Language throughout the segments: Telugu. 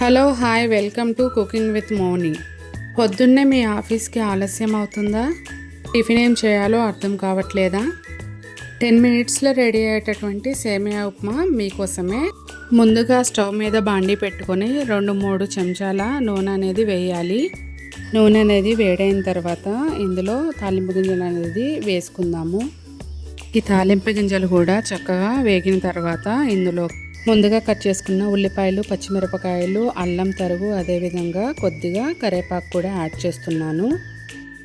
Hello hi welcome to cooking with Mouni. పొద్దున్నే మీ ఆఫీస్కి ఆలస్యం అవుతుందా? టిఫిన్ ఏం చేయాలో అర్థం కావట్లేదా? 10 మినిట్స్లో రెడీ అయ్యేటటువంటి సేమియా ఉప్మా మీకోసమే. ముందుగా స్టవ్ మీద బాండీ పెట్టుకొని 2-3 చెంచాల నూనె అనేది వేయాలి. నూనె అనేది వేడైన తర్వాత ఇందులో తాలింపు గింజలు అనేది వేసుకుందాము. ఈ తాలింపు గింజలు కూడా చక్కగా వేగిన తర్వాత ఇందులో ముందుగా కట్ చేసుకున్న ఉల్లిపాయలు, పచ్చిమిరపకాయలు, అల్లం తరుగు, అదేవిధంగా కొద్దిగా కరివేపాకు కూడా యాడ్ చేస్తున్నాను.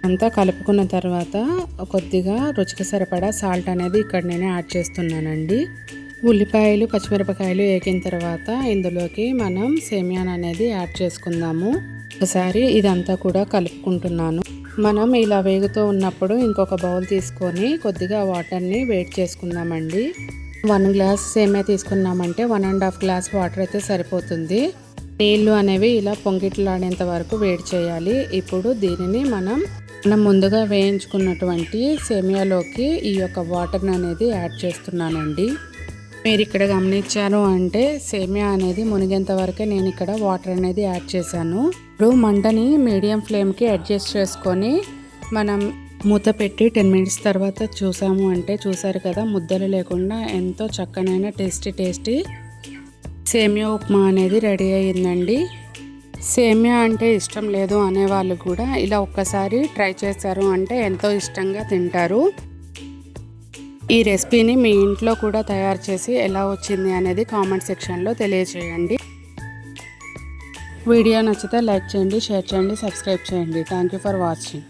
అంతా కలుపుకున్న తర్వాత కొద్దిగా రుచికి సరిపడా సాల్ట్ అనేది ఇక్కడ నేను యాడ్ చేస్తున్నానండి. ఉల్లిపాయలు, పచ్చిమిరపకాయలు వేగిన తర్వాత ఇందులోకి మనం సేమియాను అనేది యాడ్ చేసుకుందాము. ఒకసారి ఇదంతా కూడా కలుపుకుంటున్నాను. మనం ఇలా వేగుతూ ఉన్నప్పుడు ఇంకొక బౌల్ తీసుకొని కొద్దిగా వాటర్ని వేడి చేసుకుందామండి. 1 గ్లాస్ సేమియా తీసుకున్నామంటే 1.5 గ్లాస్ వాటర్ అయితే సరిపోతుంది. నీళ్ళు అనేవి ఇలా పొంగిట్లాడేంత వరకు వేడి చేయాలి. ఇప్పుడు దీనిని మనం ముందుగా వేయించుకున్నటువంటి సేమియాలోకి ఈ యొక్క వాటర్ని అనేది యాడ్ చేస్తున్నానండి. మీరు ఇక్కడ గమనించారు అంటే సేమియా అనేది మునిగేంత వరకే నేను ఇక్కడ వాటర్ అనేది యాడ్ చేశాను. ఇప్పుడు మంటని మీడియం ఫ్లేమ్కి అడ్జస్ట్ చేసుకొని మనం మూత పెట్టి 10 మినిట్స్ తర్వాత చూసాము అంటే చూసారు కదా, ముద్దలు లేకుండా ఎంతో చక్కనైన టేస్టీ సేమియా ఉప్మా అనేది రెడీ అయ్యిందండి. సేమియా అంటే ఇష్టం లేదు అనేవాళ్ళు కూడా ఇలా ఒక్కసారి ట్రై చేశారు అంటే ఎంతో ఇష్టంగా తింటారు. ఈ రెసిపీని మీ ఇంట్లో కూడా తయారు చేసి ఎలా వచ్చింది అనేది కామెంట్ సెక్షన్లో తెలియజేయండి. వీడియో నచ్చితే లైక్ చేయండి, షేర్ చేయండి, సబ్స్క్రైబ్ చేయండి. Thank you for watching.